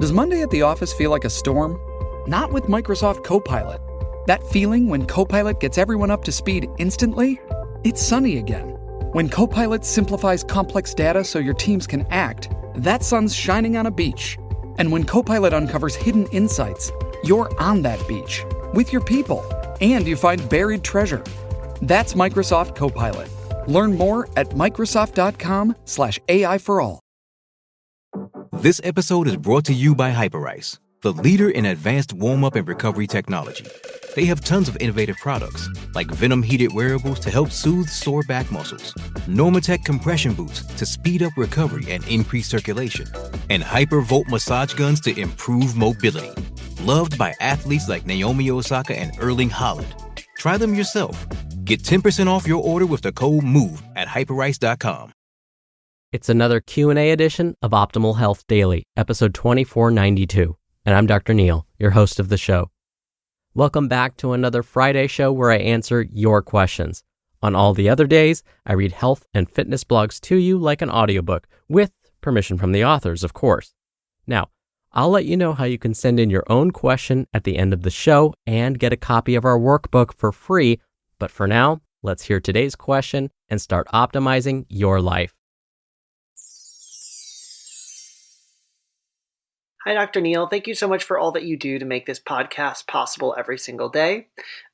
Does Monday at the office feel like a storm? Not with Microsoft Copilot. That feeling when Copilot gets everyone up to speed instantly? It's sunny again. When Copilot simplifies complex data so your teams can act, that sun's shining on a beach. And when Copilot uncovers hidden insights, you're on that beach with your people, and you find buried treasure. That's Microsoft Copilot. Learn more at Microsoft.com/AI for all. This episode is brought to you by Hyperice, the leader in advanced warm-up and recovery technology. They have tons of innovative products, like Venom-heated wearables to help soothe sore back muscles, Normatec compression boots to speed up recovery and increase circulation, and Hypervolt massage guns to improve mobility. Loved by athletes like Naomi Osaka and Erling Haaland. Try them yourself. Get 10% off your order with the code MOVE at Hyperice.com. It's another Q&A edition of Optimal Health Daily, episode 2492. And I'm Dr. Neal, your host of the show. Welcome back to another Friday show where I answer your questions. On all the other days, I read health and fitness blogs to you like an audiobook, with permission from the authors, of course. Now, I'll let you know how you can send in your own question at the end of the show and get a copy of our workbook for free. But for now, let's hear today's question and start optimizing your life. Hi, Dr. Neal. Thank you so much for all that you do to make this podcast possible every single day.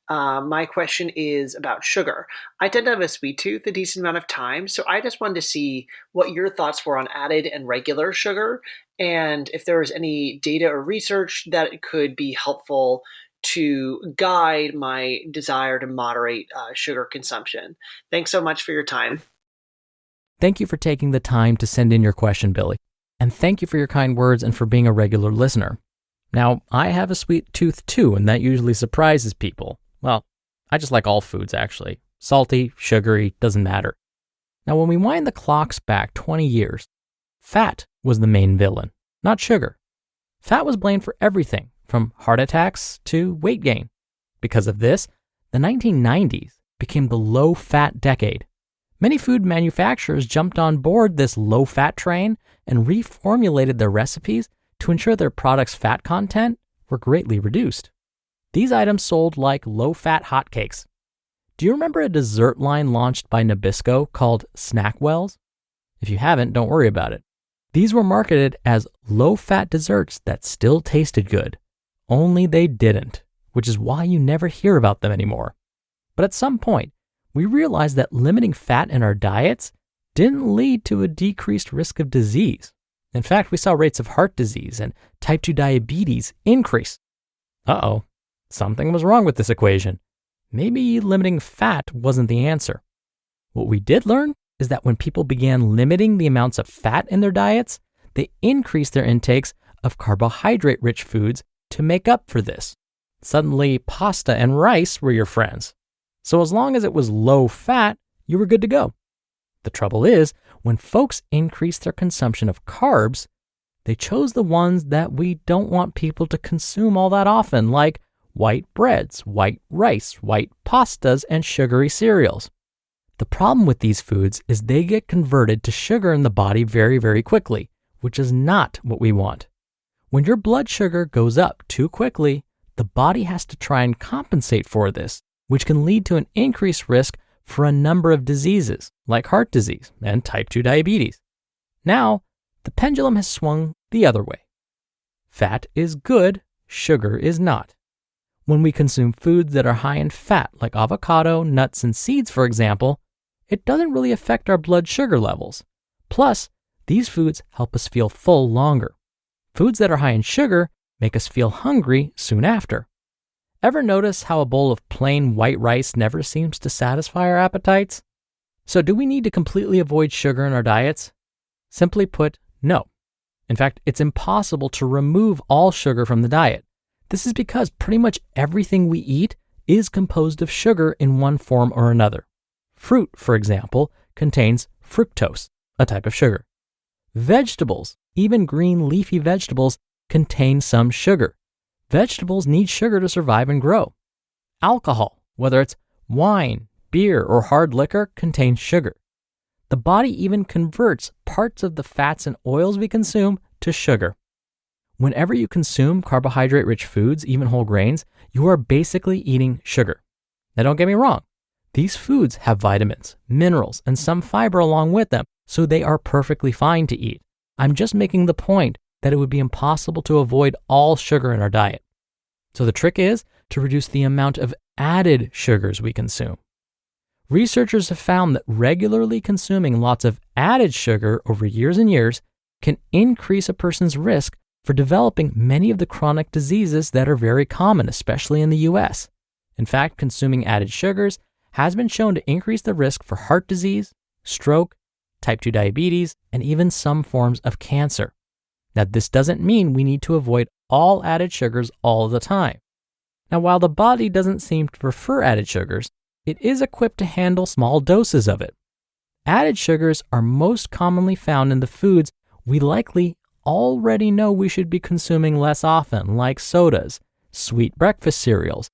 My question is about sugar. I tend to have a sweet tooth a decent amount of time, so I just wanted to see what your thoughts were on added and regular sugar, and if there was any data or research that could be helpful to guide my desire to moderate sugar consumption. Thanks so much for your time. Thank you for taking the time to send in your question, Billy. And thank you for your kind words and for being a regular listener. Now, I have a sweet tooth too, and that usually surprises people. Well, I just like all foods, actually. Salty, sugary, doesn't matter. Now, when we wind the clocks back 20 years, fat was the main villain, not sugar. Fat was blamed for everything, from heart attacks to weight gain. Because of this, the 1990s became the low-fat decade. Many food manufacturers jumped on board this low-fat train and reformulated their recipes to ensure their products' fat content were greatly reduced. These items sold like low-fat hotcakes. Do you remember a dessert line launched by Nabisco called Snackwells? If you haven't, don't worry about it. These were marketed as low-fat desserts that still tasted good, only they didn't, which is why you never hear about them anymore. But at some point, we realized that limiting fat in our diets didn't lead to a decreased risk of disease. In fact, we saw rates of heart disease and type 2 diabetes increase. Uh-oh, something was wrong with this equation. Maybe limiting fat wasn't the answer. What we did learn is that when people began limiting the amounts of fat in their diets, they increased their intakes of carbohydrate-rich foods to make up for this. Suddenly, pasta and rice were your friends. So as long as it was low fat, you were good to go. The trouble is, when folks increase their consumption of carbs, they chose the ones that we don't want people to consume all that often, like white breads, white rice, white pastas, and sugary cereals. The problem with these foods is they get converted to sugar in the body very, very quickly, which is not what we want. When your blood sugar goes up too quickly, the body has to try and compensate for this, which can lead to an increased risk for a number of diseases, like heart disease and type 2 diabetes. Now, the pendulum has swung the other way. Fat is good, sugar is not. When we consume foods that are high in fat, like avocado, nuts, and seeds, for example, it doesn't really affect our blood sugar levels. Plus, these foods help us feel full longer. Foods that are high in sugar make us feel hungry soon after. Ever notice how a bowl of plain white rice never seems to satisfy our appetites? So do we need to completely avoid sugar in our diets? Simply put, no. In fact, it's impossible to remove all sugar from the diet. This is because pretty much everything we eat is composed of sugar in one form or another. Fruit, for example, contains fructose, a type of sugar. Vegetables, even green leafy vegetables, contain some sugar. Vegetables need sugar to survive and grow. Alcohol, whether it's wine, beer, or hard liquor, contains sugar. The body even converts parts of the fats and oils we consume to sugar. Whenever you consume carbohydrate-rich foods, even whole grains, you are basically eating sugar. Now don't get me wrong, these foods have vitamins, minerals, and some fiber along with them, so they are perfectly fine to eat. I'm just making the point that it would be impossible to avoid all sugar in our diet. So the trick is to reduce the amount of added sugars we consume. Researchers have found that regularly consuming lots of added sugar over years and years can increase a person's risk for developing many of the chronic diseases that are very common, especially in the US. In fact, consuming added sugars has been shown to increase the risk for heart disease, stroke, type 2 diabetes, and even some forms of cancer. Now, this doesn't mean we need to avoid all added sugars all the time. Now, while the body doesn't seem to prefer added sugars, it is equipped to handle small doses of it. Added sugars are most commonly found in the foods we likely already know we should be consuming less often, like sodas, sweet breakfast cereals,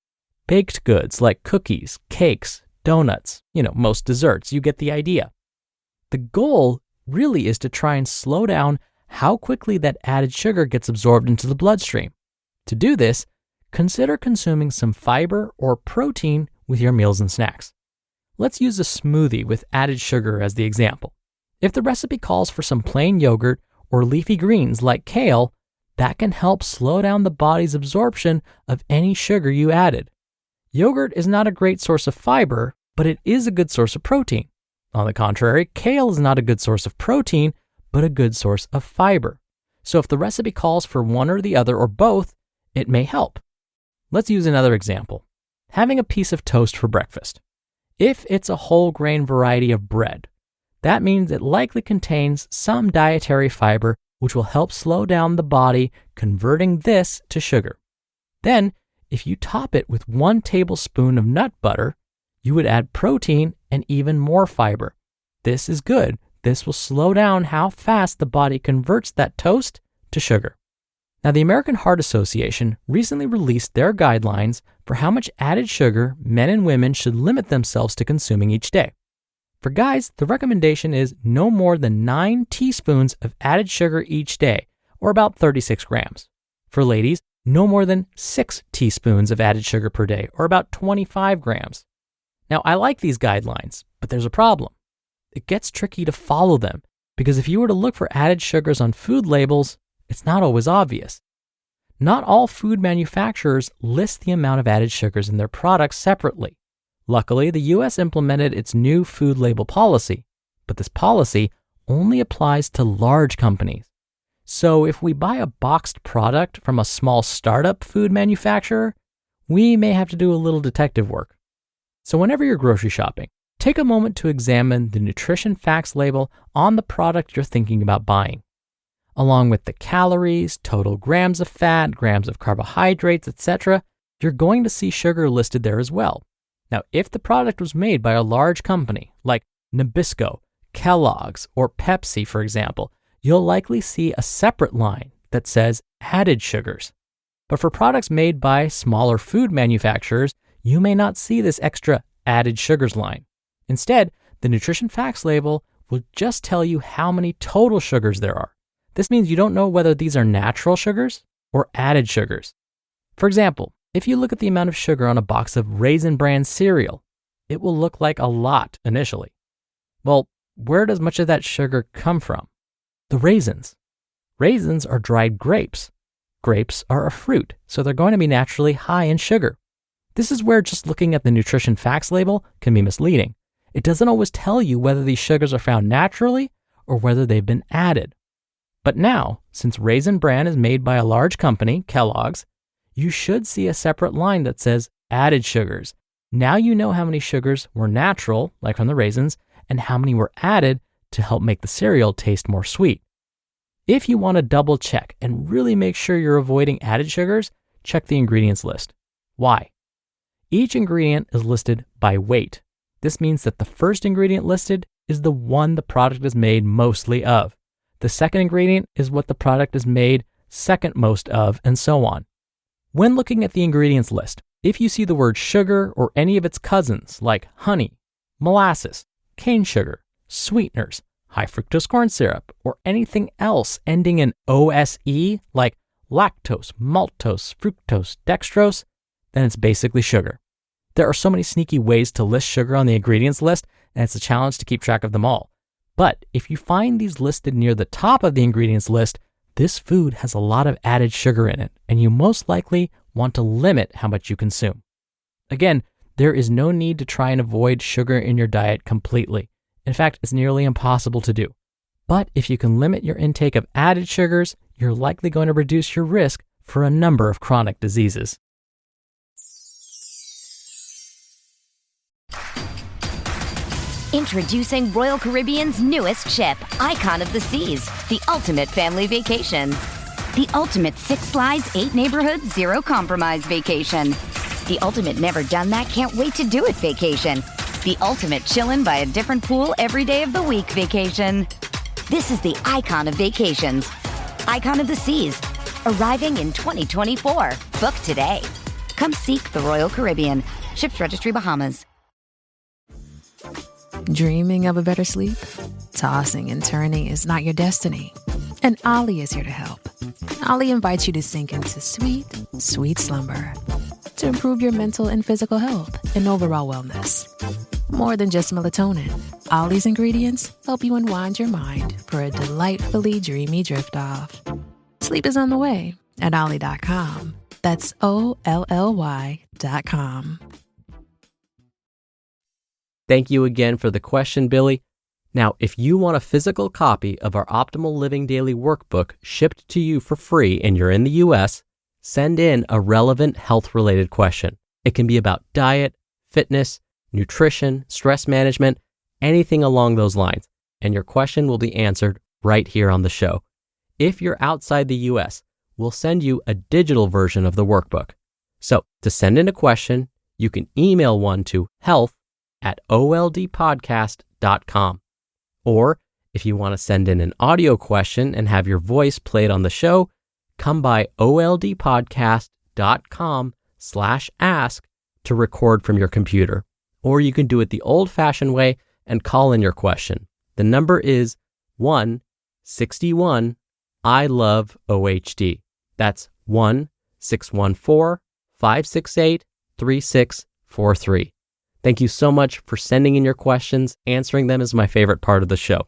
baked goods like cookies, cakes, donuts, most desserts. You get the idea. The goal really is to try and slow down how quickly that added sugar gets absorbed into the bloodstream. To do this, consider consuming some fiber or protein with your meals and snacks. Let's use a smoothie with added sugar as the example. If the recipe calls for some plain yogurt or leafy greens like kale, that can help slow down the body's absorption of any sugar you added. Yogurt is not a great source of fiber, but it is a good source of protein. On the contrary, kale is not a good source of protein, but a good source of fiber. So if the recipe calls for one or the other or both, it may help. Let's use another example. Having a piece of toast for breakfast. If it's a whole grain variety of bread, that means it likely contains some dietary fiber which will help slow down the body converting this to sugar. Then, if you top it with 1 tablespoon of nut butter, you would add protein and even more fiber. This is good. This will slow down how fast the body converts that toast to sugar. Now, the American Heart Association recently released their guidelines for how much added sugar men and women should limit themselves to consuming each day. For guys, the recommendation is no more than 9 teaspoons of added sugar each day, or about 36 grams. For ladies, no more than 6 teaspoons of added sugar per day, or about 25 grams. Now, I like these guidelines, but there's a problem. It gets tricky to follow them, because if you were to look for added sugars on food labels, it's not always obvious. Not all food manufacturers list the amount of added sugars in their products separately. Luckily, the US implemented its new food label policy, but this policy only applies to large companies. So if we buy a boxed product from a small startup food manufacturer, we may have to do a little detective work. So whenever you're grocery shopping, take a moment to examine the nutrition facts label on the product you're thinking about buying. Along with the calories, total grams of fat, grams of carbohydrates, etc., you're going to see sugar listed there as well. Now, if the product was made by a large company like Nabisco, Kellogg's, or Pepsi, for example, you'll likely see a separate line that says added sugars. But for products made by smaller food manufacturers, you may not see this extra added sugars line. Instead, the nutrition facts label will just tell you how many total sugars there are. This means you don't know whether these are natural sugars or added sugars. For example, if you look at the amount of sugar on a box of Raisin Bran cereal, it will look like a lot initially. Well, where does much of that sugar come from? The raisins. Raisins are dried grapes. Grapes are a fruit, so they're going to be naturally high in sugar. This is where just looking at the nutrition facts label can be misleading. It doesn't always tell you whether these sugars are found naturally or whether they've been added. But now, since Raisin Bran is made by a large company, Kellogg's, you should see a separate line that says added sugars. Now you know how many sugars were natural, like from the raisins, and how many were added to help make the cereal taste more sweet. If you want to double check and really make sure you're avoiding added sugars, check the ingredients list. Why? Each ingredient is listed by weight. This means that the first ingredient listed is the one the product is made mostly of. The second ingredient is what the product is made second most of, and so on. When looking at the ingredients list, if you see the word sugar or any of its cousins like honey, molasses, cane sugar, sweeteners, high fructose corn syrup, or anything else ending in OSE like lactose, maltose, fructose, dextrose, then it's basically sugar. There are so many sneaky ways to list sugar on the ingredients list, and it's a challenge to keep track of them all. But if you find these listed near the top of the ingredients list, this food has a lot of added sugar in it, and you most likely want to limit how much you consume. Again, there is no need to try and avoid sugar in your diet completely. In fact, it's nearly impossible to do. But if you can limit your intake of added sugars, you're likely going to reduce your risk for a number of chronic diseases. Introducing Royal Caribbean's newest ship, Icon of the Seas, the ultimate family vacation. The ultimate 6 slides, 8 neighborhoods, 0 compromise vacation. The ultimate never done that, can't wait to do it vacation. The ultimate chillin' by a different pool every day of the week vacation. This is the Icon of Vacations. Icon of the Seas, arriving in 2024. Book today. Come seek the Royal Caribbean. Ships Registry, Bahamas. Dreaming of a better sleep? Tossing and turning is not your destiny. And Ollie is here to help. Ollie invites you to sink into sweet, sweet slumber to improve your mental and physical health and overall wellness. More than just melatonin, Ollie's ingredients help you unwind your mind for a delightfully dreamy drift off. Sleep is on the way at Ollie.com. That's OLLY.com. Thank you again for the question, Billy. Now, if you want a physical copy of our Optimal Living Daily Workbook shipped to you for free and you're in the US, send in a relevant health-related question. It can be about diet, fitness, nutrition, stress management, anything along those lines, and your question will be answered right here on the show. If you're outside the US, we'll send you a digital version of the workbook. So, to send in a question, you can email one to health@oldpodcast.com. Or if you want to send in an audio question and have your voice played on the show, come by oldpodcast.com/ask to record from your computer. Or you can do it the old-fashioned way and call in your question. The number is 161-I-LOVE-OHD. That's 1-614-568-3643. Thank you so much for sending in your questions. Answering them is my favorite part of the show.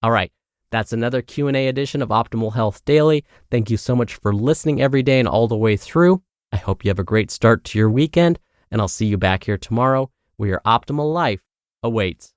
All right, that's another Q&A edition of Optimal Health Daily. Thank you so much for listening every day and all the way through. I hope you have a great start to your weekend, and I'll see you back here tomorrow where your optimal life awaits.